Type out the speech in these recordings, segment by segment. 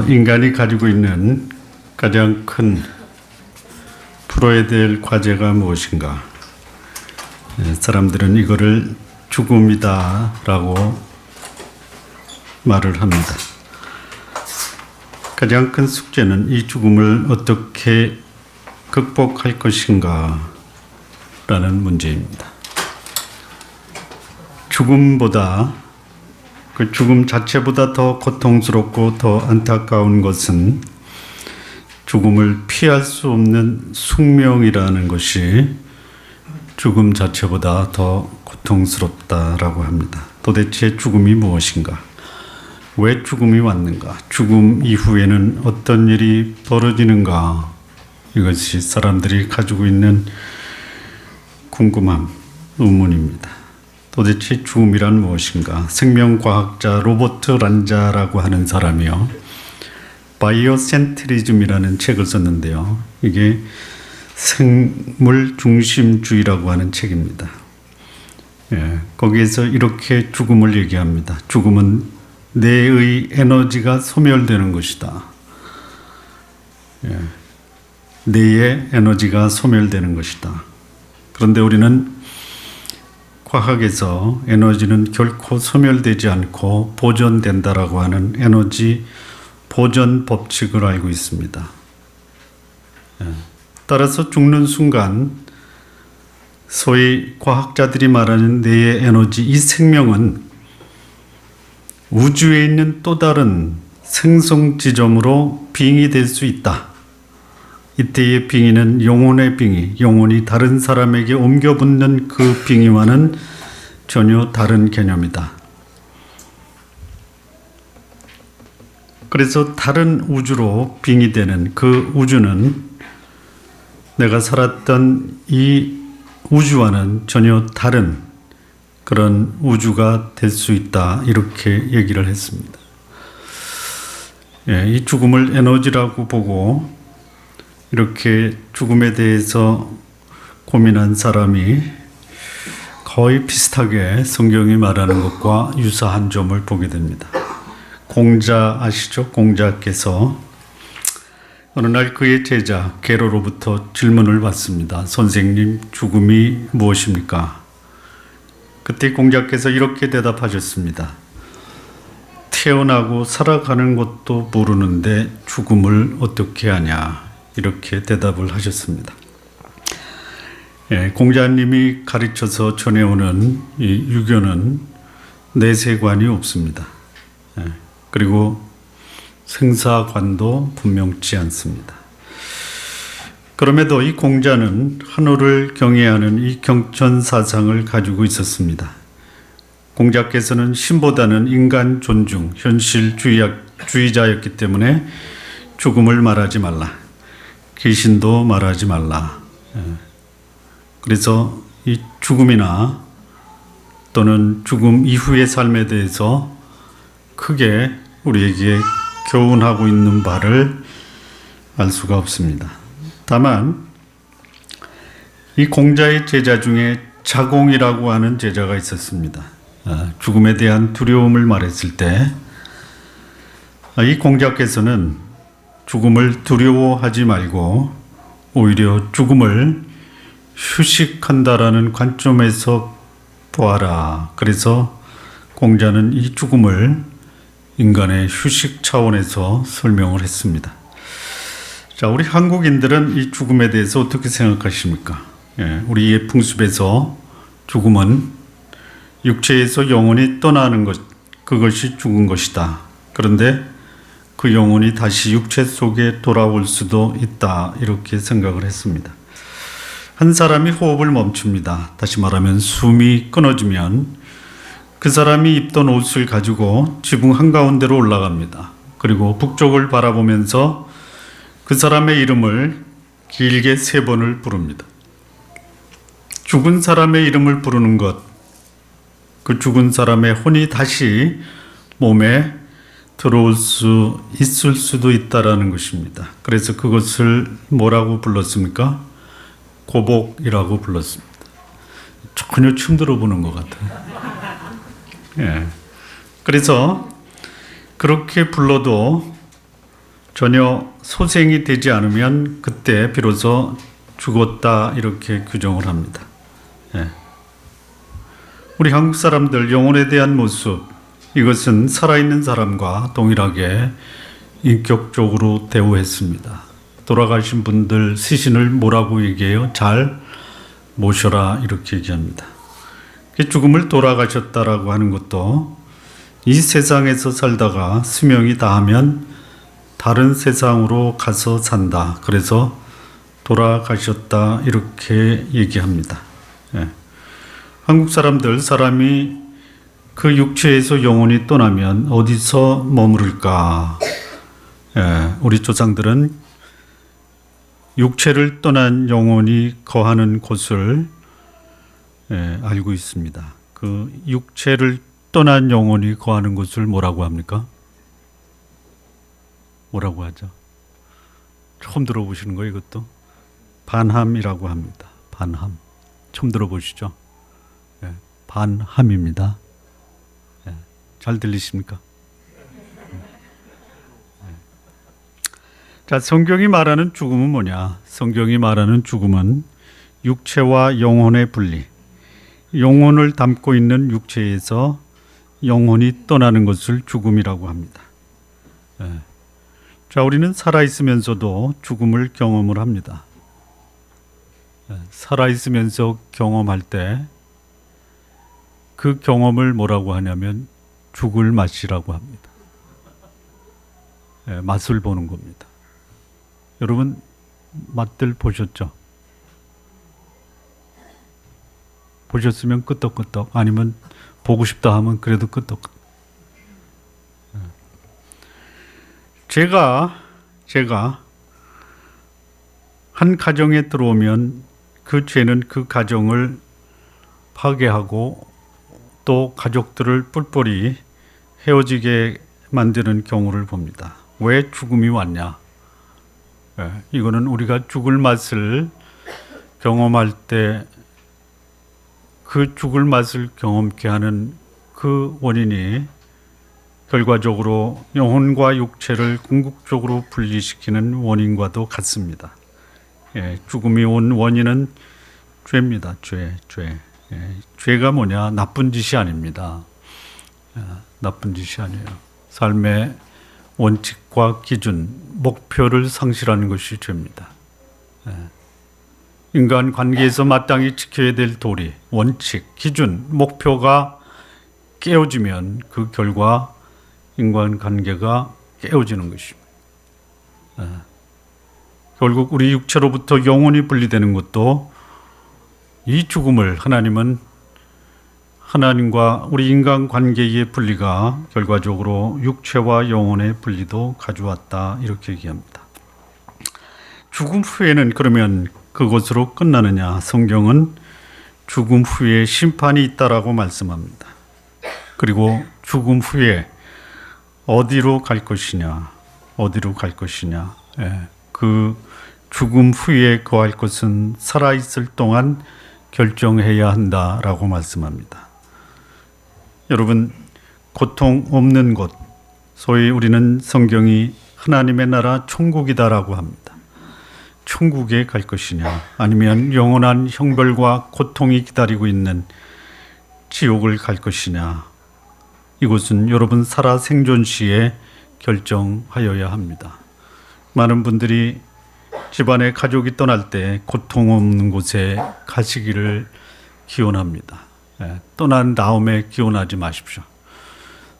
인간이 가지고 있는 가장 큰 풀어야 될 과제가 무엇인가? 사람들은 이거를 죽음이다라고 말을 합니다. 가장 큰 숙제는 이 죽음을 어떻게 극복할 것인가 라는 문제입니다. 죽음보다 그 죽음 자체보다 더 고통스럽고 더 안타까운 것은 죽음을 피할 수 없는 숙명이라는 것이 죽음 자체보다 더 고통스럽다라고 합니다. 도대체 죽음이 무엇인가? 왜 죽음이 왔는가? 죽음 이후에는 어떤 일이 벌어지는가? 이것이 사람들이 가지고 있는 궁금함, 의문입니다. 도대체 죽음이란 무엇인가? 생명과학자 로버트 란자라고 하는 사람이요, 바이오센트리즘이라는 책을 썼는데요. 이게 생물 중심주의라고 하는 책입니다. 거기에서 이렇게 죽음을 얘기합니다. 죽음은 뇌의 에너지가 소멸되는 것이다. 뇌의 에너지가 소멸되는 것이다. 그런데 우리는 과학에서 에너지는 결코 소멸되지 않고 보존된다라고 하는 에너지 보존 법칙을 알고 있습니다. 따라서 죽는 순간 소위 과학자들이 말하는 뇌의 에너지, 이 생명은 우주에 있는 또 다른 생성 지점으로 빙의 될 수 있다. 이때의 빙의는 영혼의 빙의, 영혼이 다른 사람에게 옮겨 붙는 그 빙의와는 전혀 다른 개념이다. 그래서 다른 우주로 빙의되는 그 우주는 내가 살았던 이 우주와는 전혀 다른 그런 우주가 될 수 있다, 이렇게 얘기를 했습니다. 이 죽음을 에너지라고 보고 이렇게 죽음에 대해서 고민한 사람이 거의 비슷하게 성경이 말하는 것과 유사한 점을 보게 됩니다. 공자 아시죠? 공자께서 어느 날 그의 제자 게로로부터 질문을 받습니다. 선생님, 죽음이 무엇입니까? 그때 공자께서 이렇게 대답하셨습니다. 태어나고 살아가는 것도 모르는데 죽음을 어떻게 하냐, 이렇게 대답을 하셨습니다. 공자님이 가르쳐서 전해오는 이 유교는 내세관이 없습니다. 그리고 생사관도 분명치 않습니다. 그럼에도 이 공자는 하늘을 경외하는 이 경천 사상을 가지고 있었습니다. 공자께서는 신보다는 인간 존중, 현실주의자였기 때문에 죽음을 말하지 말라, 귀신도 말하지 말라. 그래서 이 죽음이나 또는 죽음 이후의 삶에 대해서 크게 우리에게 교훈하고 있는 바를 알 수가 없습니다. 다만 이 공자의 제자 중에 자공이라고 하는 제자가 있었습니다. 죽음에 대한 두려움을 말했을 때 이 공자께서는 죽음을 두려워하지 말고 오히려 죽음을 휴식한다라는 관점에서 보아라. 그래서 공자는 이 죽음을 인간의 휴식 차원에서 설명을 했습니다. 자, 우리 한국인들은 이 죽음에 대해서 어떻게 생각하십니까? 우리의 풍습에서 죽음은 육체에서 영혼이 떠나는 것, 그것이 죽은 것이다. 그런데 그 영혼이 다시 육체 속에 돌아올 수도 있다, 이렇게 생각을 했습니다. 한 사람이 호흡을 멈춥니다. 다시 말하면 숨이 끊어지면 그 사람이 입던 옷을 가지고 지붕 한가운데로 올라갑니다. 그리고 북쪽을 바라보면서 그 사람의 이름을 길게 3번을 부릅니다. 죽은 사람의 이름을 부르는 것, 그 죽은 사람의 혼이 다시 몸에 들어올 수 있을 수도 있다라는 것입니다. 그래서 그것을 뭐라고 불렀습니까? 고복이라고 불렀습니다. 전혀 처음 들어보는 것 같아요. 그래서 그렇게 불러도 전혀 소생이 되지 않으면 그때 비로소 죽었다 이렇게 규정을 합니다. 예. 우리 한국 사람들 영혼에 대한 모습, 이것은 살아있는 사람과 동일하게 인격적으로 대우했습니다. 돌아가신 분들 시신을 뭐라고 얘기해요? 잘 모셔라 이렇게 얘기합니다. 죽음을 돌아가셨다라고 하는 것도 이 세상에서 살다가 수명이 다하면 다른 세상으로 가서 산다. 그래서 돌아가셨다 이렇게 얘기합니다. 예. 한국 사람들 사람이 그 육체에서 영혼이 떠나면 어디서 머무를까? 예. 우리 조상들은 육체를 떠난 영혼이 거하는 곳을 알고 있습니다. 그 육체를 떠난 영혼이 거하는 곳을 뭐라고 합니까? 뭐라고 하죠? 처음 들어보시는 거예요, 이것도? 반함이라고 합니다. 반함. 처음 들어보시죠? 예, 반함입니다. 예, 잘 들리십니까? 자, 성경이 말하는 죽음은 뭐냐? 성경이 말하는 죽음은 육체와 영혼의 분리, 영혼을 담고 있는 육체에서 영혼이 떠나는 것을 죽음이라고 합니다. 예. 자, 우리는 살아있으면서도 죽음을 경험을 합니다. 예. 살아있으면서 경험할 때 그 경험을 뭐라고 하냐면 죽을 맛이라고 합니다. 예, 맛을 보는 겁니다. 여러분 맛들 보셨죠? 보셨으면 끄떡끄떡, 아니면 보고 싶다 하면 그래도 끄떡끄떡. 제가 한 가정에 들어오면 그 죄는 그 가정을 파괴하고 또 가족들을 뿔뿔이 헤어지게 만드는 경우를 봅니다. 왜 죽음이 왔냐? 이거는 우리가 죽을 맛을 경험할 때 그 죽을 맛을 경험케 하는 그 원인이 결과적으로 영혼과 육체를 궁극적으로 분리시키는 원인과도 같습니다. 예, 죽음이 온 원인은 죄입니다. 죄. 예, 죄가 뭐냐? 나쁜 짓이 아닙니다. 나쁜 짓이 아니에요. 삶의 원칙과 기준, 목표를 상실하는 것이 죄입니다. 예. 인간 관계에서 마땅히 지켜야 될 도리, 원칙, 기준, 목표가 깨어지면 그 결과 인간 관계가 깨어지는 것입니다. 예. 결국 우리 육체로부터 영혼이 분리되는 것도 이 죽음을 하나님과 우리 인간 관계의 분리가 결과적으로 육체와 영혼의 분리도 가져왔다 이렇게 얘기합니다. 죽음 후에는 그러면 그것으로 끝나느냐? 성경은 죽음 후에 심판이 있다라고 말씀합니다. 그리고 죽음 후에 어디로 갈 것이냐? 예, 그 죽음 후에 거할 것은 살아있을 동안 결정해야 한다라고 말씀합니다. 여러분, 고통 없는 곳, 소위 우리는 성경이 하나님의 나라 천국이다라고 합니다. 천국에 갈 것이냐, 아니면 영원한 형벌과 고통이 기다리고 있는 지옥을 갈 것이냐, 이것은 여러분 살아 생존 시에 결정하여야 합니다. 많은 분들이 집안에 가족이 떠날 때 고통 없는 곳에 가시기를 기원합니다. 떠난 다음에 기원하지 마십시오.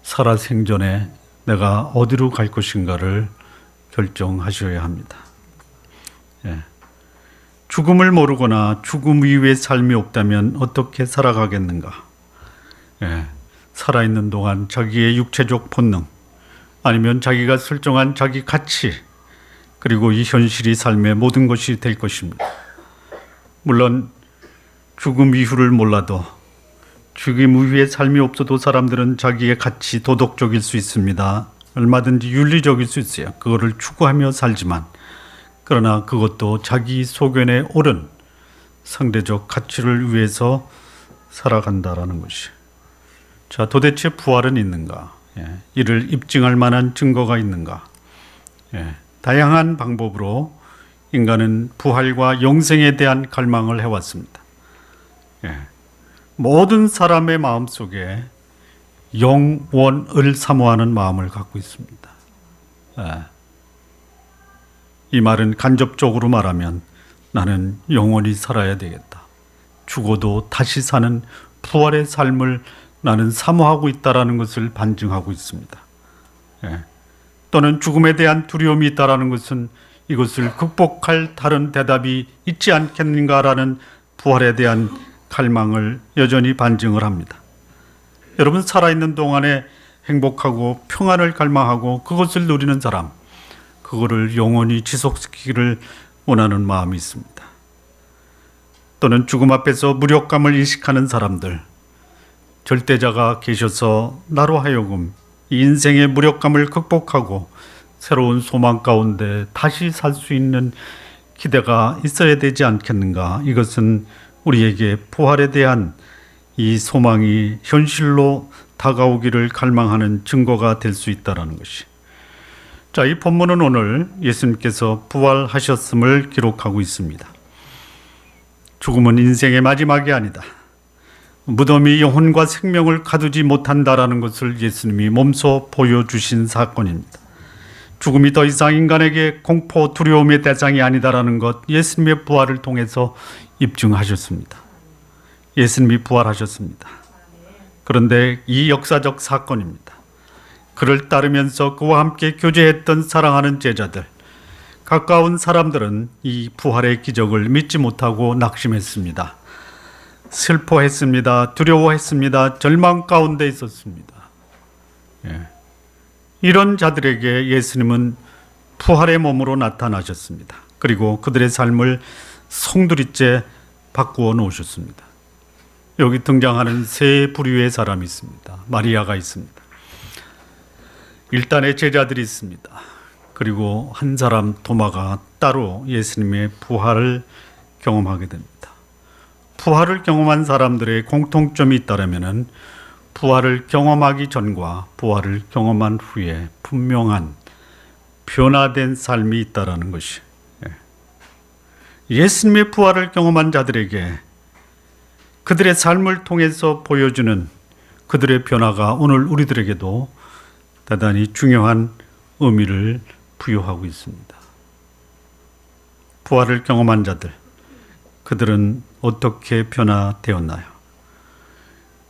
살아 생전에 내가 어디로 갈 것인가를 결정하셔야 합니다. 죽음을 모르거나 죽음 이후의 삶이 없다면 어떻게 살아가겠는가? 살아있는 동안 자기의 육체적 본능, 아니면 자기가 설정한 자기 가치, 그리고 이 현실이 삶의 모든 것이 될 것입니다. 물론 죽음 이후를 몰라도, 죽음 이후의 삶이 없어도 사람들은 자기의 가치, 도덕적일 수 있습니다. 얼마든지 윤리적일 수 있어요. 그거를 추구하며 살지만, 그러나 그것도 자기 소견에 옳은 상대적 가치를 위해서 살아간다라는 것이. 자, 도대체 부활은 있는가? 이를 입증할 만한 증거가 있는가? 다양한 방법으로 인간은 부활과 영생에 대한 갈망을 해왔습니다. 모든 사람의 마음속에 영원을 사모하는 마음을 갖고 있습니다. 이 말은 간접적으로 말하면 나는 영원히 살아야 되겠다. 죽어도 다시 사는 부활의 삶을 나는 사모하고 있다는 것을 반증하고 있습니다. 또는 죽음에 대한 두려움이 있다는 것은 이것을 극복할 다른 대답이 있지 않겠는가라는 부활에 대한 갈망을 여전히 반증을 합니다. 여러분, 살아있는 동안에 행복하고 평안을 갈망하고 그것을 누리는 사람, 그거를 영원히 지속시키기를 원하는 마음이 있습니다. 또는 죽음 앞에서 무력감을 인식하는 사람들, 절대자가 계셔서 나로 하여금 이 인생의 무력감을 극복하고 새로운 소망 가운데 다시 살 수 있는 기대가 있어야 되지 않겠는가. 이것은 우리에게 부활에 대한 이 소망이 현실로 다가오기를 갈망하는 증거가 될 수 있다는 것이. 자, 이 본문은 오늘 예수님께서 부활하셨음을 기록하고 있습니다. 죽음은 인생의 마지막이 아니다. 무덤이 영혼과 생명을 가두지 못한다라는 것을 예수님이 몸소 보여주신 사건입니다. 죽음이 더 이상 인간에게 공포, 두려움의 대상이 아니다라는 것, 예수님의 부활을 통해서 입증하셨습니다. 예수님이 부활하셨습니다. 그런데 이 역사적 사건입니다. 그를 따르면서 그와 함께 교제했던 사랑하는 제자들, 가까운 사람들은 이 부활의 기적을 믿지 못하고 낙심했습니다. 슬퍼했습니다. 두려워했습니다. 절망 가운데 있었습니다. 이런 자들에게 예수님은 부활의 몸으로 나타나셨습니다. 그리고 그들의 삶을 송두리째 바꾸어 놓으셨습니다. 여기 등장하는 세 부류의 사람이 있습니다. 마리아가 있습니다. 일단의 제자들이 있습니다. 그리고 한 사람 도마가 따로 예수님의 부활을 경험하게 됩니다. 부활을 경험한 사람들의 공통점이 있다면 부활을 경험하기 전과 부활을 경험한 후에 분명한 변화된 삶이 있다는 것이. 예수님의 부활을 경험한 자들에게 그들의 삶을 통해서 보여주는 그들의 변화가 오늘 우리들에게도 대단히 중요한 의미를 부여하고 있습니다. 부활을 경험한 자들, 그들은 어떻게 변화되었나요?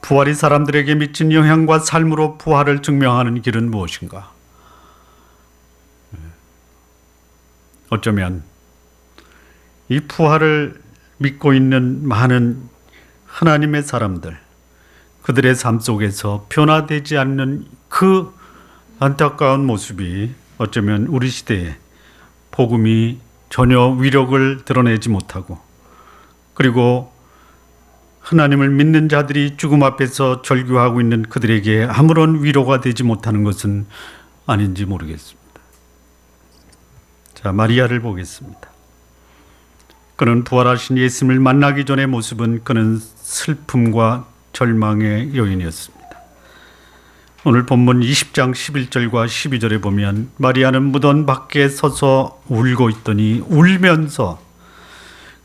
부활이 사람들에게 미친 영향과 삶으로 부활을 증명하는 길은 무엇인가? 어쩌면 이 부활을 믿고 있는 많은 하나님의 사람들, 그들의 삶 속에서 변화되지 않는 그 안타까운 모습이 어쩌면 우리 시대에 복음이 전혀 위력을 드러내지 못하고, 그리고 하나님을 믿는 자들이 죽음 앞에서 절규하고 있는 그들에게 아무런 위로가 되지 못하는 것은 아닌지 모르겠습니다. 자, 마리아를 보겠습니다. 그는 부활하신 예수님을 만나기 전의 모습은 그는 슬픔과 절망의 여인이었습니다. 오늘 본문 20장 11절과 12절에 보면 마리아는 무덤 밖에 서서 울고 있더니 울면서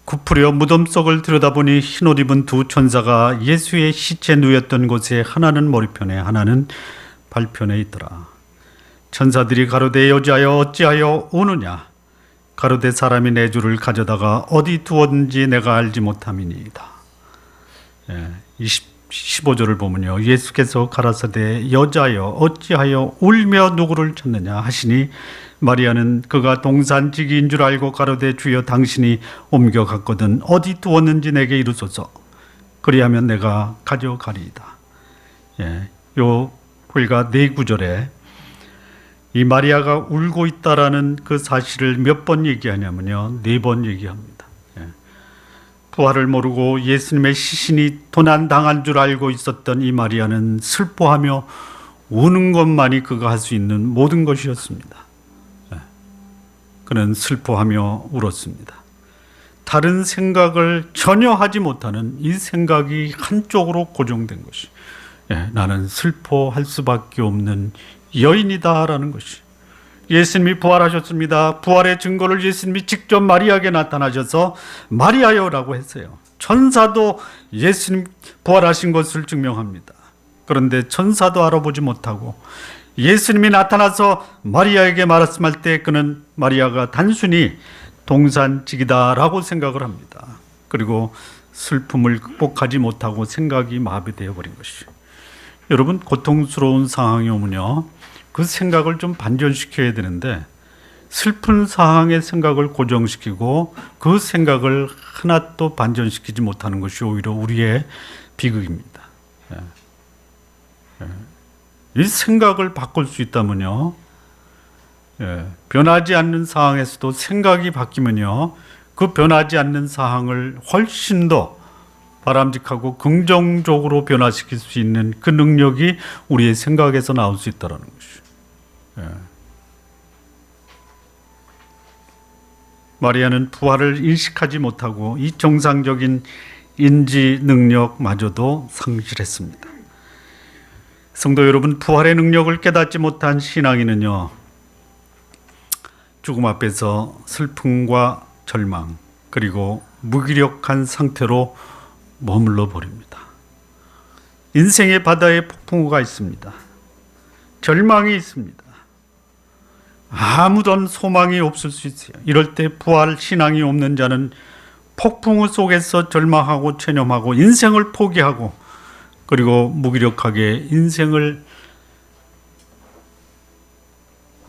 굽으려 무덤 속을 들여다보니 흰옷 입은 두 천사가 예수의 시체 누였던 곳에 하나는 머리편에 하나는 발편에 있더라. 천사들이 가로되 여자여 어찌하여 우느냐? 가로되 사람이 내 주를 가져다가 어디 두었는지 내가 알지 못함이니이다. 15절을 보면요, 예수께서 가라사대 여자여 어찌하여 울며 누구를 찾느냐 하시니 마리아는 그가 동산지기인 줄 알고 가로되 주여 당신이 옮겨갔거든 어디 두었는지 내게 이르소서. 그리하면 내가 가져가리이다. 요 불과 4구절에 이 마리아가 울고 있다라는 그 사실을 몇 번 얘기하냐면요, 4번 얘기합니다. 부활을 모르고 예수님의 시신이 도난당한 줄 알고 있었던 이 마리아는 슬퍼하며 우는 것만이 그가 할 수 있는 모든 것이었습니다. 그는 슬퍼하며 울었습니다. 다른 생각을 전혀 하지 못하는 이 생각이 한쪽으로 고정된 것이, 나는 슬퍼할 수밖에 없는 여인이다라는 것이. 예수님이 부활하셨습니다. 부활의 증거를 예수님이 직접 마리아에게 나타나셔서 마리아여라고 했어요. 천사도 예수님 부활하신 것을 증명합니다. 그런데 천사도 알아보지 못하고 예수님이 나타나서 마리아에게 말씀할 때 그는 마리아가 단순히 동산직이다라고 생각을 합니다. 그리고 슬픔을 극복하지 못하고 생각이 마비되어 버린 것이죠. 여러분, 고통스러운 상황이 오면요, 그 생각을 좀 반전시켜야 되는데 슬픈 상황의 생각을 고정시키고 그 생각을 하나도 반전시키지 못하는 것이 오히려 우리의 비극입니다. 이 생각을 바꿀 수 있다면요, 변하지 않는 상황에서도 생각이 바뀌면요, 그 변하지 않는 상황을 훨씬 더 바람직하고 긍정적으로 변화시킬 수 있는 그 능력이 우리의 생각에서 나올 수 있다는 것이죠. 마리아는 부활을 인식하지 못하고 이 정상적인 인지 능력마저도 상실했습니다. 성도 여러분, 부활의 능력을 깨닫지 못한 신앙인은요, 죽음 앞에서 슬픔과 절망 그리고 무기력한 상태로 머물러 버립니다. 인생의 바다에 폭풍우가 있습니다. 절망이 있습니다. 아무런 소망이 없을 수 있어요. 이럴 때 부활 신앙이 없는 자는 폭풍우 속에서 절망하고 체념하고 인생을 포기하고 그리고 무기력하게 인생을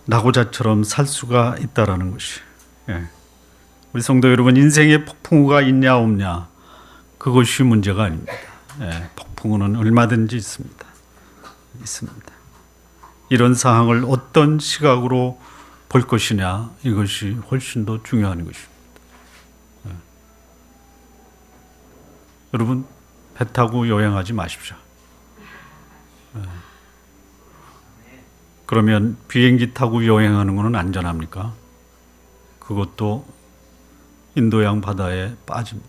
낙오자처럼 살 수가 있다라는 것이. 우리 성도 여러분, 인생에 폭풍우가 있냐 없냐 그것이 문제가 아닙니다. 폭풍우는 얼마든지 있습니다. 이런 상황을 어떤 시각으로 볼 것이냐, 이것이 훨씬 더 중요한 것입니다. 여러분, 배 타고 여행하지 마십시오. 그러면 비행기 타고 여행하는 것은 안전합니까? 그것도 인도양 바다에 빠집니다.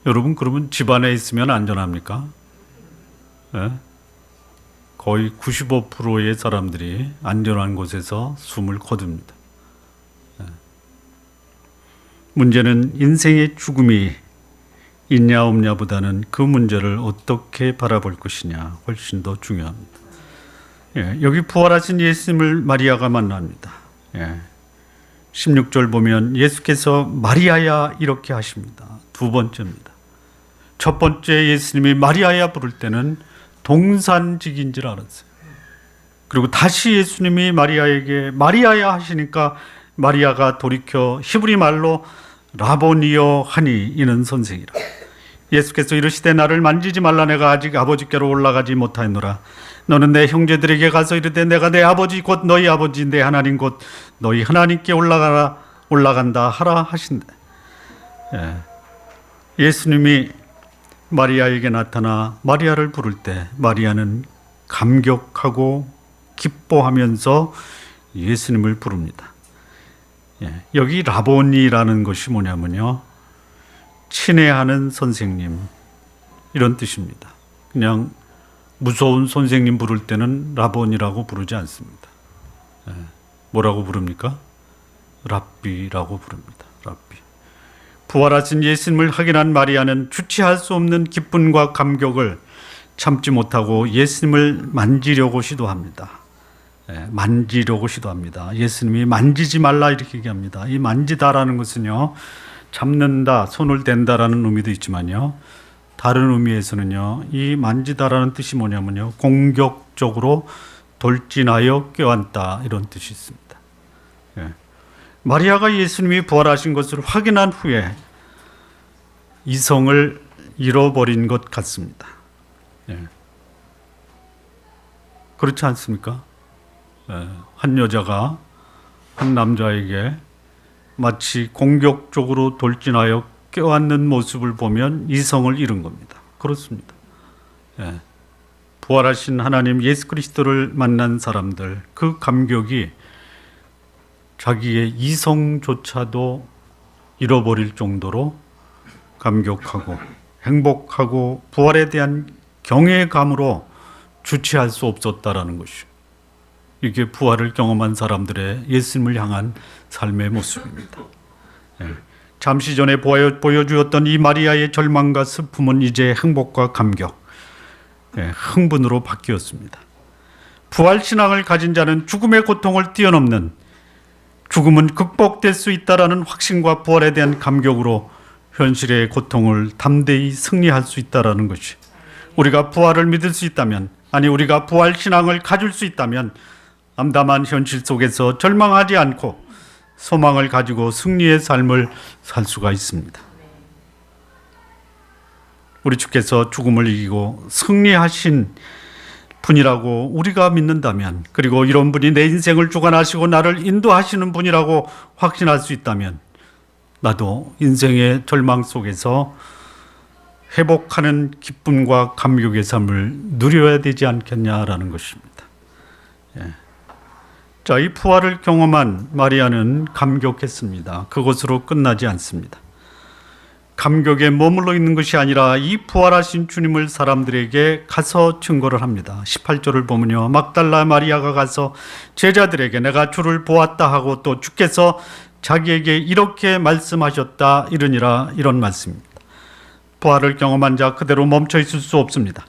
여러분, 그러면 집 안에 있으면 안전합니까? 거의 95%의 사람들이 안전한 곳에서 숨을 거둡니다. 문제는 인생의 죽음이 있냐 없냐보다는 그 문제를 어떻게 바라볼 것이냐 훨씬 더 중요합니다. 여기 부활하신 예수님을 마리아가 만납니다. 16절 보면 예수께서 마리아야 이렇게 하십니다. 두 번째입니다. 첫 번째 예수님이 마리아야 부를 때는 동산직인 줄 알았어요. 그리고 다시 예수님이 마리아에게 마리아야 하시니까 마리아가 돌이켜 히브리 말로 라보니여 하니 이는 선생이라. 예수께서 이르시되 나를 만지지 말라. 내가 아직 아버지께로 올라가지 못하였노라. 너는 내 형제들에게 가서 이르되 내가 내 아버지 곧 너희 아버지 내 하나님 곧 너희 하나님께 올라간다 하라 하신대. 예수님이 마리아에게 나타나 마리아를 부를 때 마리아는 감격하고 기뻐하면서 예수님을 부릅니다. 여기 라보니라는 것이 뭐냐면요, 친애하는 선생님 이런 뜻입니다. 그냥 무서운 선생님 부를 때는 라본이라고 부르지 않습니다. 뭐라고 부릅니까? 랍비라고 부릅니다. 랍비. 부활하신 예수님을 확인한 마리아는 주체할 수 없는 기쁨과 감격을 참지 못하고 예수님을 만지려고 시도합니다. 만지려고 시도합니다. 예수님이 만지지 말라 이렇게 얘기합니다. 이 만지다라는 것은요, 잡는다, 손을 댄다라는 의미도 있지만요, 다른 의미에서는요, 이 만지다라는 뜻이 뭐냐면요, 공격적으로 돌진하여 껴안다 이런 뜻이 있습니다. 마리아가 예수님이 부활하신 것을 확인한 후에 이성을 잃어버린 것 같습니다. 그렇지 않습니까? 한 여자가 한 남자에게 마치 공격적으로 돌진하여 껴안는 모습을 보면 이성을 잃은 겁니다. 그렇습니다. 부활하신 하나님 예수 그리스도를 만난 사람들, 그 감격이 자기의 이성조차도 잃어버릴 정도로 감격하고 행복하고 부활에 대한 경외감으로 주체할 수 없었다라는 것이죠. 이게 부활을 경험한 사람들의 예수님을 향한 삶의 모습입니다. 잠시 전에 보여주었던 이 마리아의 절망과 슬픔은 이제 행복과 감격, 흥분으로 바뀌었습니다. 부활 신앙을 가진 자는 죽음의 고통을 뛰어넘는, 죽음은 극복될 수 있다라는 확신과 부활에 대한 감격으로 현실의 고통을 담대히 승리할 수 있다라는 것이, 우리가 부활을 믿을 수 있다면, 아니 우리가 부활 신앙을 가질 수 있다면 암담한 현실 속에서 절망하지 않고 소망을 가지고 승리의 삶을 살 수가 있습니다. 우리 주께서 죽음을 이기고 승리하신 분이라고 우리가 믿는다면, 그리고 이런 분이 내 인생을 주관하시고 나를 인도하시는 분이라고 확신할 수 있다면, 나도 인생의 절망 속에서 회복하는 기쁨과 감격의 삶을 누려야 되지 않겠냐라는 것입니다. 자, 이 부활을 경험한 마리아는 감격했습니다. 그것으로 끝나지 않습니다. 감격에 머물러 있는 것이 아니라 이 부활하신 주님을 사람들에게 가서 증거를 합니다. 18절을 보면요, 막달라 마리아가 가서 제자들에게 내가 주를 보았다 하고 또 주께서 자기에게 이렇게 말씀하셨다 이러니라, 이런 말씀입니다. 부활을 경험한 자 그대로 멈춰 있을 수 없습니다.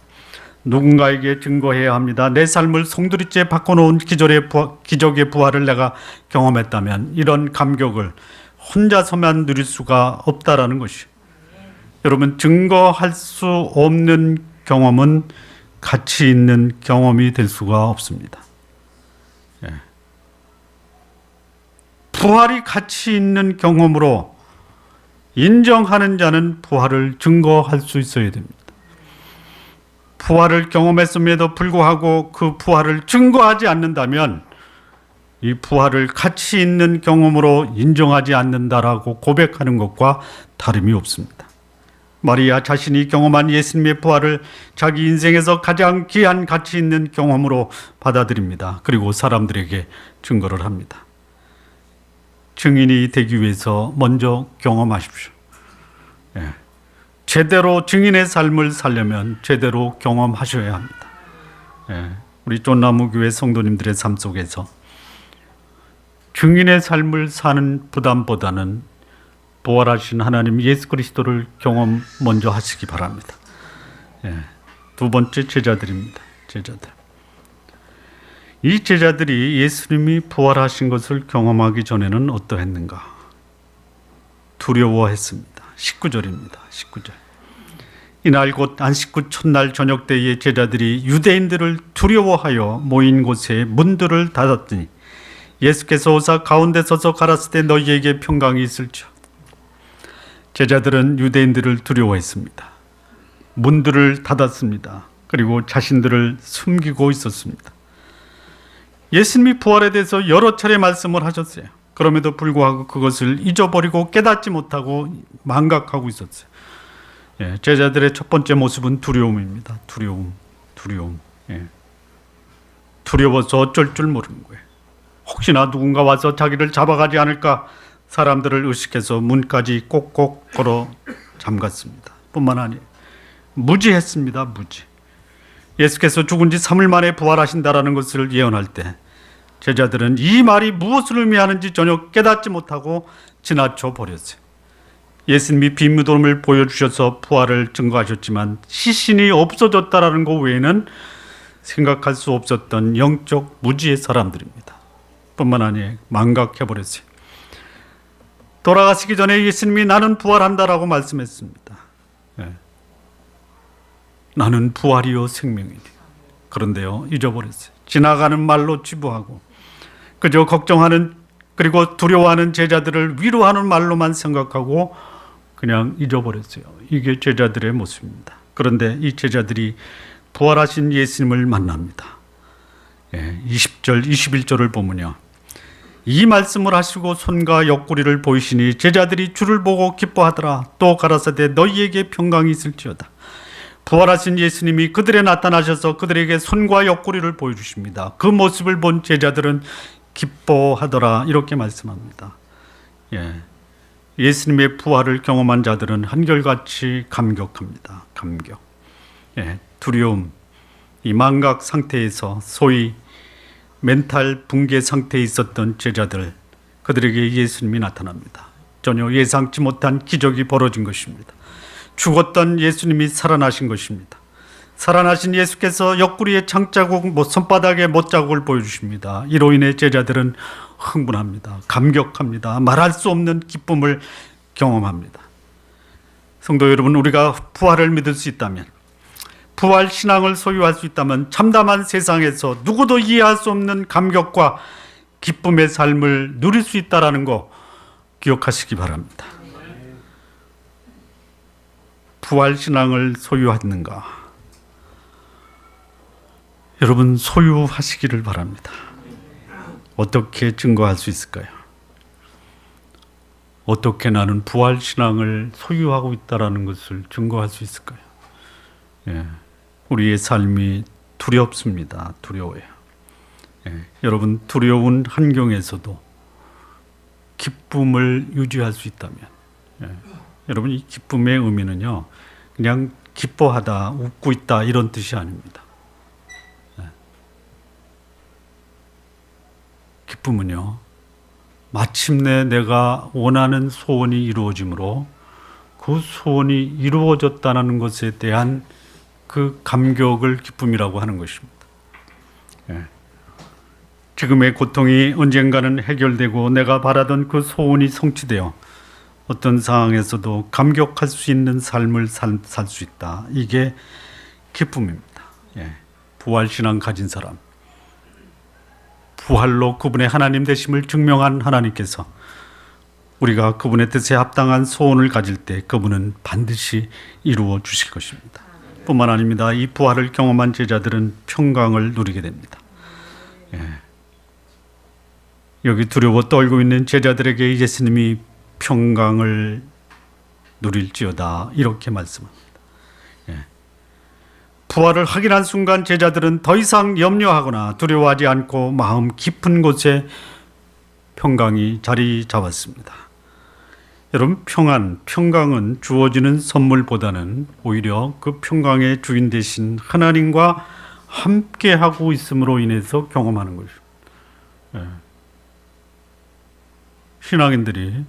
누군가에게 증거해야 합니다. 내 삶을 송두리째 바꿔놓은 기적의 부활을 내가 경험했다면 이런 감격을 혼자서만 누릴 수가 없다라는 것이, 여러분, 증거할 수 없는 경험은 가치 있는 경험이 될 수가 없습니다. 부활이 가치 있는 경험으로 인정하는 자는 부활을 증거할 수 있어야 됩니다. 부활을 경험했음에도 불구하고 그 부활을 증거하지 않는다면 이 부활을 가치 있는 경험으로 인정하지 않는다라고 고백하는 것과 다름이 없습니다. 마리아 자신이 경험한 예수님의 부활을 자기 인생에서 가장 귀한 가치 있는 경험으로 받아들입니다. 그리고 사람들에게 증거를 합니다. 증인이 되기 위해서 먼저 경험하십시오. 제대로 증인의 삶을 살려면 제대로 경험하셔야 합니다. 우리 쫀나무교회 성도님들의 삶 속에서 증인의 삶을 사는 부담보다는 부활하신 하나님 예수 그리스도를 경험 먼저 하시기 바랍니다. 두 번째, 제자들입니다. 제자들. 이 제자들이 예수님이 부활하신 것을 경험하기 전에는 어떠했는가? 두려워했습니다. 19절입니다. 19절. 이날 곧 안식구 첫날 저녁 때에 제자들이 유대인들을 두려워하여 모인 곳에 문들을 닫았더니 예수께서 오사 가운데 서서 가라사대 너희에게 평강이 있을지어. 제자들은 유대인들을 두려워했습니다. 문들을 닫았습니다. 그리고 자신들을 숨기고 있었습니다. 예수님이 부활에 대해서 여러 차례 말씀을 하셨어요. 그럼에도 불구하고 그것을 잊어버리고 깨닫지 못하고 망각하고 있었어요. 제자들의 첫 번째 모습은 두려움입니다. 두려움. 두려워서 어쩔 줄 모르는 거예요. 혹시나 누군가 와서 자기를 잡아가지 않을까 사람들을 의식해서 문까지 꼭꼭 걸어 잠갔습니다. 뿐만 아니라 무지했습니다. 무지. 예수께서 죽은 지 3일 만에 부활하신다라는 것을 예언할 때 제자들은 이 말이 무엇을 의미하는지 전혀 깨닫지 못하고 지나쳐 버렸어요. 예수님이 빈무덤을 보여주셔서 부활을 증거하셨지만 시신이 없어졌다라는 것 외에는 생각할 수 없었던 영적 무지의 사람들입니다. 뿐만 아니라 망각해버렸어요. 돌아가시기 전에 예수님이 나는 부활한다라고 말씀했습니다. 나는 부활이요 생명이니. 그런데요, 잊어버렸어요. 지나가는 말로 치부하고 그저 걱정하는, 그리고 두려워하는 제자들을 위로하는 말로만 생각하고 그냥 잊어버렸어요. 이게 제자들의 모습입니다. 그런데 이 제자들이 부활하신 예수님을 만납니다. 20절, 21절을 보면요, 이 말씀을 하시고 손과 옆구리를 보이시니 제자들이 주를 보고 기뻐하더라. 또 가라사대 너희에게 평강이 있을지어다. 부활하신 예수님이 그들에 나타나셔서 그들에게 손과 옆구리를 보여주십니다. 그 모습을 본 제자들은 기뻐하더라. 이렇게 말씀합니다. 예수님의 부활을 경험한 자들은 한결같이 감격합니다. 감격. 두려움, 이 망각 상태에서 소위 멘탈 붕괴 상태에 있었던 제자들, 그들에게 예수님이 나타납니다. 전혀 예상치 못한 기적이 벌어진 것입니다. 죽었던 예수님이 살아나신 것입니다. 살아나신 예수께서 옆구리에 창자국, 손바닥에 못자국을 보여주십니다. 이로 인해 제자들은 흥분합니다. 감격합니다. 말할 수 없는 기쁨을 경험합니다. 성도 여러분, 우리가 부활을 믿을 수 있다면, 부활 신앙을 소유할 수 있다면 참담한 세상에서 누구도 이해할 수 없는 감격과 기쁨의 삶을 누릴 수 있다는 거 기억하시기 바랍니다. 부활 신앙을 소유하는가? 여러분, 소유하시기를 바랍니다. 어떻게 증거할 수 있을까요? 어떻게 나는 부활 신앙을 소유하고 있다는 것을 증거할 수 있을까요? 우리의 삶이 두렵습니다. 두려워요. 여러분, 두려운 환경에서도 기쁨을 유지할 수 있다면, 여러분, 이 기쁨의 의미는요, 그냥 기뻐하다, 웃고 있다 이런 뜻이 아닙니다. 기쁨은요, 마침내 내가 원하는 소원이 이루어지므로 그 소원이 이루어졌다는 것에 대한 그 감격을 기쁨이라고 하는 것입니다. 지금의 고통이 언젠가는 해결되고 내가 바라던 그 소원이 성취되어 어떤 상황에서도 감격할 수 있는 삶을 살 수 있다. 이게 기쁨입니다. 부활신앙 가진 사람, 부활로 그분의 하나님 되심을 증명한 하나님께서 우리가 그분의 뜻에 합당한 소원을 가질 때 그분은 반드시 이루어 주실 것입니다. 뿐만 아닙니다. 이 부활을 경험한 제자들은 평강을 누리게 됩니다. 여기 두려워 떨고 있는 제자들에게 예수님이 평강을 누릴지어다 이렇게 말씀합니다. 부활을 확인한 순간 제자들은 더 이상 염려하거나 두려워하지 않고 마음 깊은 곳에 평강이 자리 잡았습니다. 여러분, 평강은 주어지는 선물보다는 오히려 그 평강의 주인 되신 하나님과 함께하고 있음으로 인해서 경험하는 것입니다. 신앙인들이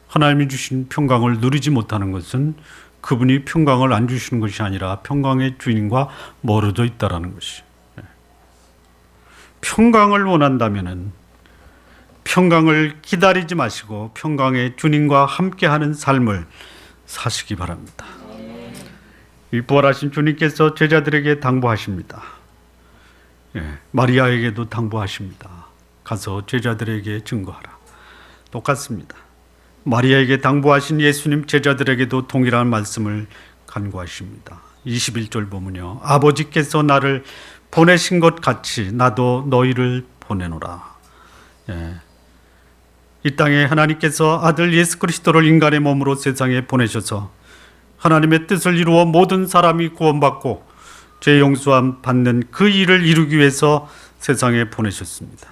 하나님이 주신 평강을 누리지 못하는 것은 그분이 평강을 안 주시는 것이 아니라 평강의 주인과 멀어져 있다는 것이. 평강을 원한다면은 평강을 기다리지 마시고 평강의 주님과 함께하는 삶을 사시기 바랍니다. 이 부활하신 주님께서 제자들에게 당부하십니다. 마리아에게도 당부하십니다. 가서 제자들에게 증거하라. 똑같습니다. 마리아에게 당부하신 예수님, 제자들에게도 동일한 말씀을 간구하십니다. 21절 보면요, 아버지께서 나를 보내신 것 같이 나도 너희를 보내노라. 이 땅에 하나님께서 아들 예수 그리스도를 인간의 몸으로 세상에 보내셔서 하나님의 뜻을 이루어 모든 사람이 구원받고 죄 용서함 받는 그 일을 이루기 위해서 세상에 보내셨습니다.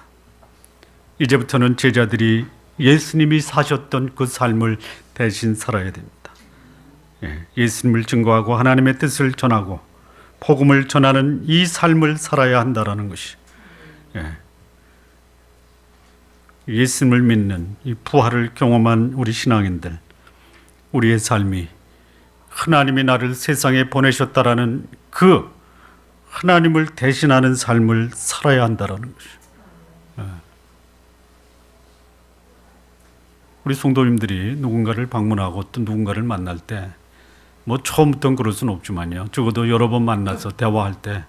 이제부터는 제자들이 예수님이 사셨던 그 삶을 대신 살아야 됩니다. 예수님을 증거하고 하나님의 뜻을 전하고 복음을 전하는 이 삶을 살아야 한다는 것이, 예수님을 믿는 이 부활을 경험한 우리 신앙인들, 우리의 삶이 하나님이 나를 세상에 보내셨다라는 그 하나님을 대신하는 삶을 살아야 한다는 것이. 우리 성도님들이 누군가를 방문하고 또 누군가를 만날 때, 처음부터는 그럴 수는 없지만요, 적어도 여러 번 만나서 대화할 때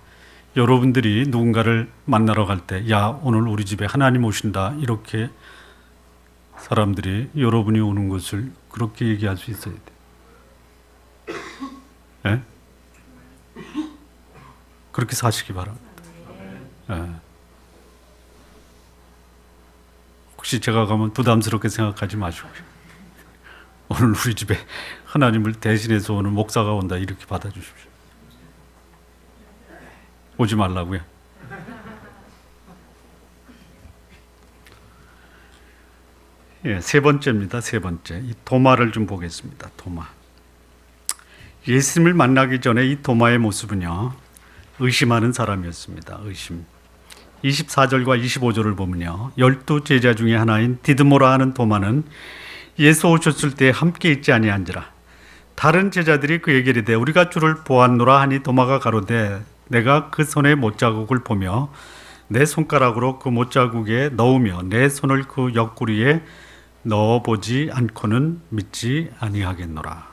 여러분들이 누군가를 만나러 갈 때, 야, 오늘 우리 집에 하나님 오신다, 이렇게 사람들이 여러분이 오는 것을 그렇게 얘기할 수 있어야 돼요. 그렇게 사시기 바랍니다. 혹시 제가 가면 부담스럽게 생각하지 마시고, 오늘 우리 집에 하나님을 대신해서 오는 목사가 온다, 이렇게 받아주십시오. 오지 말라고요. 세 번째입니다. 세 번째, 이 도마를 좀 보겠습니다. 도마. 예수님을 만나기 전에 이 도마의 모습은요, 의심하는 사람이었습니다. 의심. 24절과 25절을 보면요. 12제자 중에 하나인 디드모라 하는 도마는 예수 오셨을 때 함께 있지 아니한지라. 다른 제자들이 그에게 이르되 우리가 주를 보았노라 하니 도마가 가로되 내가 그 손의 못자국을 보며 내 손가락으로 그 못자국에 넣으며 내 손을 그 옆구리에 넣어보지 않고는 믿지 아니하겠노라.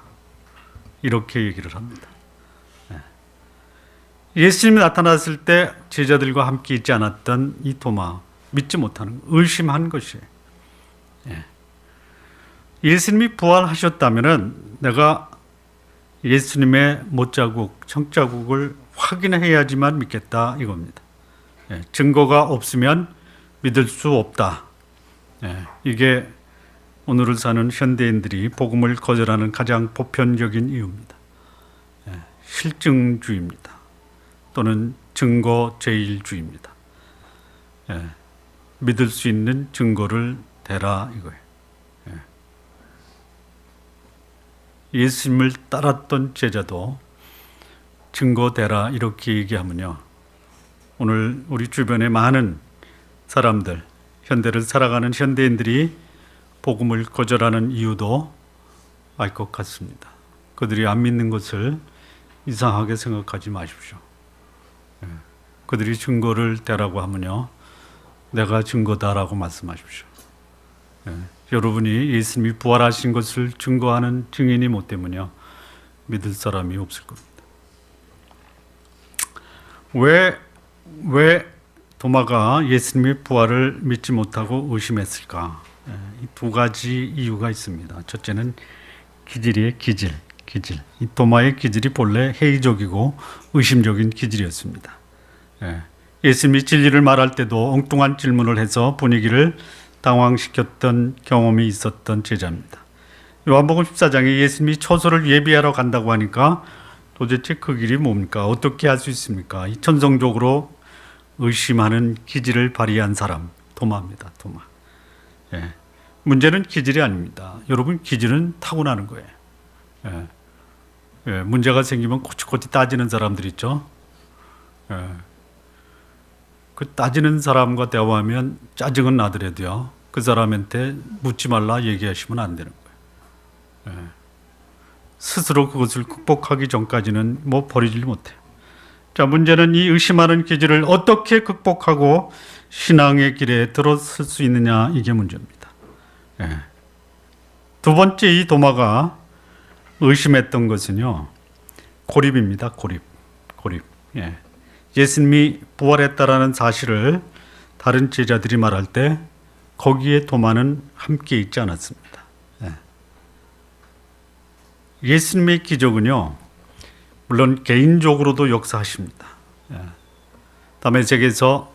이렇게 얘기를 합니다. 예수님이 나타났을 때 제자들과 함께 있지 않았던 이 도마, 믿지 못하는, 의심한 것이에요. 예수님이 부활하셨다면 내가 예수님의 못자국, 청자국을 확인해야지만 믿겠다 이겁니다. 증거가 없으면 믿을 수 없다. 이게 오늘을 사는 현대인들이 복음을 거절하는 가장 보편적인 이유입니다. 실증주의입니다. 또는 증거제일주의입니다. 믿을 수 있는 증거를 대라 이거예요. 예수님을 따랐던 제자도 증거 대라 이렇게 얘기하면요. 오늘 우리 주변에 많은 사람들, 현대를 살아가는 현대인들이 복음을 거절하는 이유도 알 것 같습니다. 그들이 안 믿는 것을 이상하게 생각하지 마십시오. 그들이 증거를 대라고 하면요. 내가 증거다라고 말씀하십시오. 여러분이 예수님이 부활하신 것을 증거하는 증인이 못 되면요. 믿을 사람이 없을 겁니다. 왜 도마가 예수님의 부활을 믿지 못하고 의심했을까? 이 두 가지 이유가 있습니다. 첫째는 기질이에요. 기질. 이 도마의 기질이 본래 회의적이고 의심적인 기질이었습니다. 예수님이 진리를 말할 때도 엉뚱한 질문을 해서 분위기를 당황시켰던 경험이 있었던 제자입니다. 요한복음 14장에 예수님이 초소를 예비하러 간다고 하니까 도대체 그 길이 뭡니까? 어떻게 할 수 있습니까? 이 천성적으로 의심하는 기질을 발휘한 사람, 도마입니다. 도마. 문제는 기질이 아닙니다. 여러분, 기질은 타고나는 거예요. 문제가 생기면 코치코치 따지는 사람들 있죠. 그 따지는 사람과 대화하면 짜증은 나더라도요. 그 사람한테 묻지 말라 얘기하시면 안 되는 거예요. 스스로 그것을 극복하기 전까지는 버리질 못해요. 자, 문제는 이 의심하는 기질을 어떻게 극복하고 신앙의 길에 들어설 수 있느냐, 이게 문제입니다. 두 번째, 이 도마가 의심했던 것은요, 고립입니다. 고립. 예수님이 부활했다라는 사실을 다른 제자들이 말할 때 거기에 도마는 함께 있지 않았습니다. 예수님의 기적은요, 물론 개인적으로도 역사하십니다. 다메섹에서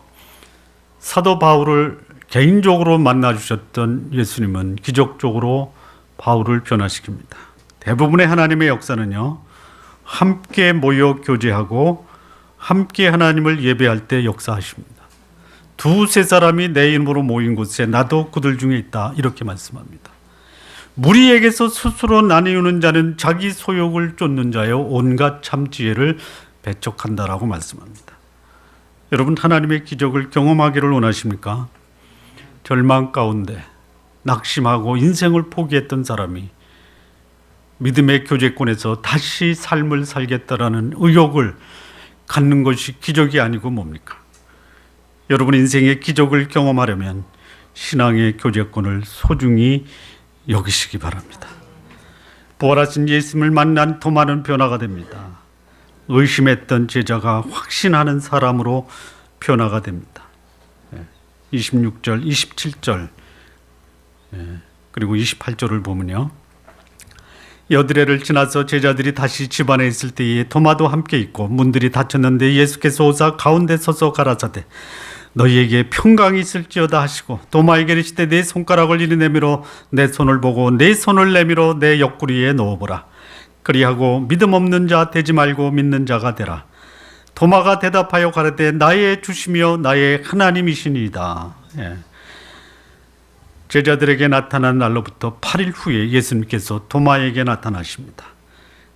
사도 바울을 개인적으로 만나주셨던 예수님은 기적적으로 바울을 변화시킵니다. 대부분의 하나님의 역사는요, 함께 모여 교제하고 함께 하나님을 예배할 때 역사하십니다. 두세 사람이 내 이름으로 모인 곳에 나도 그들 중에 있다, 이렇게 말씀합니다. 무리에게서 스스로 나뉘는 자는 자기 소욕을 쫓는 자여 온갖 참 지혜를 배척한다라고 말씀합니다. 여러분, 하나님의 기적을 경험하기를 원하십니까? 절망 가운데 낙심하고 인생을 포기했던 사람이 믿음의 교제권에서 다시 삶을 살겠다라는 의욕을 갖는 것이 기적이 아니고 뭡니까? 여러분, 인생의 기적을 경험하려면 신앙의 교제권을 소중히 여기시기 바랍니다. 부활하신 예수님을 만난 도마는 변화가 됩니다. 의심했던 제자가 확신하는 사람으로 변화가 됩니다. 26절, 27절 그리고 28절을 보면요, 여드레를 지나서 제자들이 다시 집안에 있을 때에 도마도 함께 있고 문들이 닫혔는데 예수께서 오사 가운데 서서 가라사대 너희에게 평강이 있을지어다 하시고 도마에게 이르시되 내 손가락을 이리 내밀어 내 손을 보고 내 손을 내밀어 내 옆구리에 넣어보라. 그리하고 믿음 없는 자 되지 말고 믿는 자가 되라. 도마가 대답하여 가라되 나의 주시며 나의 하나님이시니이다. 제자들에게 나타난 날로부터 8일 후에 예수님께서 도마에게 나타나십니다.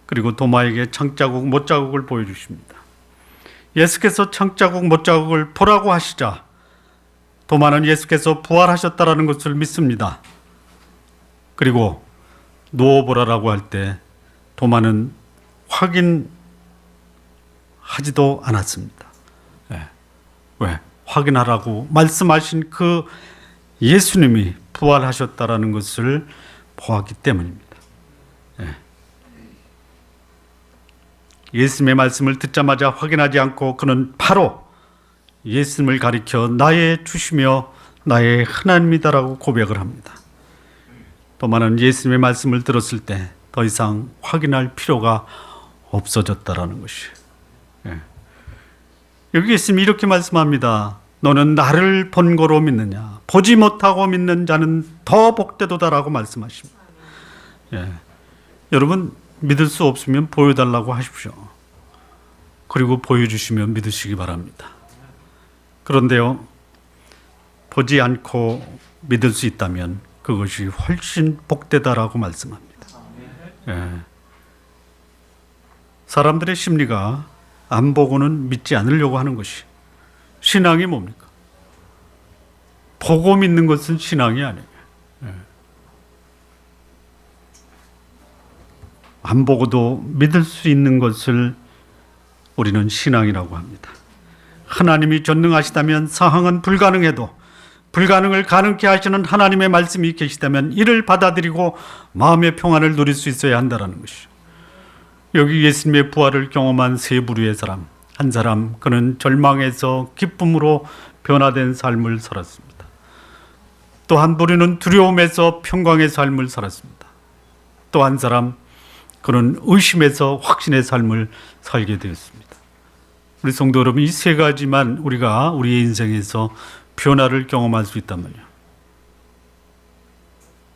그리고 도마에게 창자국, 못자국을 보여주십니다. 예수께서 창자국, 못자국을 보라고 하시자 도마는 예수께서 부활하셨다라는 것을 믿습니다. 그리고 누워보라라고 할 때 도마는 확인하지도 않았습니다. 왜? 확인하라고 말씀하신 그 예수님이 부활하셨다라는 것을 보았기 때문입니다. 예수님의 말씀을 듣자마자 확인하지 않고 그는 바로 예수님을 가리켜 나의 주시며 나의 하나님이다라고 고백을 합니다. 도마는 예수님의 말씀을 들었을 때 더 이상 확인할 필요가 없어졌다라는 것이. 여기 예수님이 이렇게 말씀합니다. 너는 나를 본 거로 믿느냐? 보지 못하고 믿는 자는 더 복되도다라고 말씀하십니다. 여러분, 믿을 수 없으면 보여달라고 하십시오. 그리고 보여주시면 믿으시기 바랍니다. 그런데요, 보지 않고 믿을 수 있다면 그것이 훨씬 복되다라고 말씀합니다. 사람들의 심리가 안 보고는 믿지 않으려고 하는 것이, 신앙이 뭡니까? 보고 믿는 것은 신앙이 아니에요. 안 보고도 믿을 수 있는 것을 우리는 신앙이라고 합니다. 하나님이 전능하시다면 사항은 불가능해도 불가능을 가능케 하시는 하나님의 말씀이 계시다면 이를 받아들이고 마음의 평안을 누릴 수 있어야 한다는 것이죠. 여기 예수님의 부활을 경험한 세 부류의 사람, 한 사람, 그는 절망에서 기쁨으로 변화된 삶을 살았습니다. 또 한 부류는 두려움에서 평강의 삶을 살았습니다. 또 한 사람, 그는 의심에서 확신의 삶을 살게 되었습니다. 우리 성도 여러분, 이 세 가지만 우리가 우리의 인생에서 변화를 경험할 수 있다면요,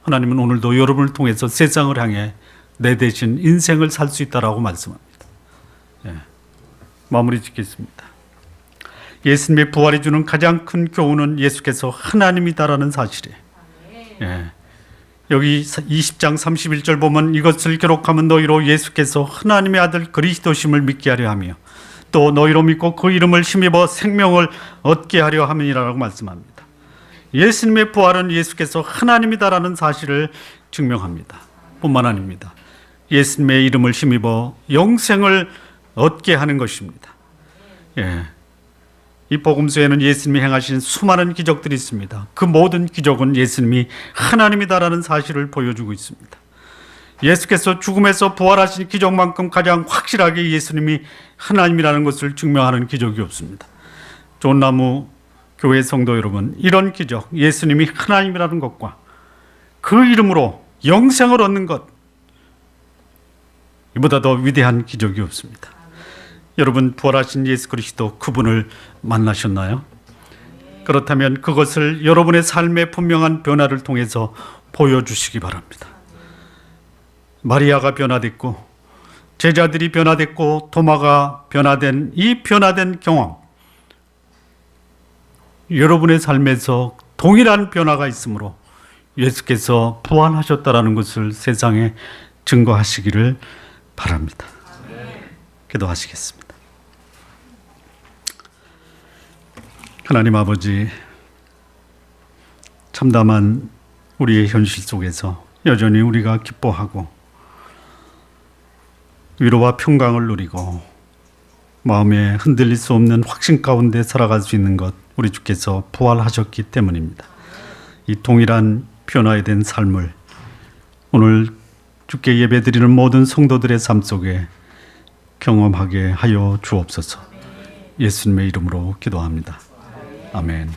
하나님은 오늘도 여러분을 통해서 세상을 향해 내 대신 인생을 살 수 있다라고 말씀합니다. 마무리 짓겠습니다. 예수님의 부활이 주는 가장 큰 교훈은 예수께서 하나님이다라는 사실이에요. 여기 20장 31절 보면 이것을 기록하면 너희로 예수께서 하나님의 아들 그리스도심을 믿게 하려 하며 또 너희로 믿고 그 이름을 힘입어 생명을 얻게 하려 함이라고 말씀합니다. 예수님의 부활은 예수께서 하나님이다라는 사실을 증명합니다. 뿐만 아닙니다. 예수님의 이름을 힘입어 영생을 얻게 하는 것입니다. 이 복음서에는 예수님이 행하신 수많은 기적들이 있습니다. 그 모든 기적은 예수님이 하나님이다라는 사실을 보여주고 있습니다. 예수께서 죽음에서 부활하신 기적만큼 가장 확실하게 예수님이 하나님이라는 것을 증명하는 기적이 없습니다. 존나무 교회 성도 여러분, 이런 기적, 예수님이 하나님이라는 것과 그 이름으로 영생을 얻는 것, 이보다 더 위대한 기적이 없습니다. 여러분, 부활하신 예수 그리스도 그분을 만나셨나요? 그렇다면 그것을 여러분의 삶의 분명한 변화를 통해서 보여주시기 바랍니다. 마리아가 변화됐고 제자들이 변화됐고 도마가 변화된 이 변화된 경험, 여러분의 삶에서 동일한 변화가 있으므로 예수께서 부활하셨다라는 것을 세상에 증거하시기를 바랍니다. 기도하시겠습니다. 하나님 아버지, 참담한 우리의 현실 속에서 여전히 우리가 기뻐하고 위로와 평강을 누리고 마음에 흔들릴 수 없는 확신 가운데 살아갈 수 있는 것, 우리 주께서 부활하셨기 때문입니다. 이 동일한 변화에 된 삶을 오늘 주께 예배드리는 모든 성도들의 삶 속에 경험하게 하여 주옵소서. 예수님의 이름으로 기도합니다. 아멘.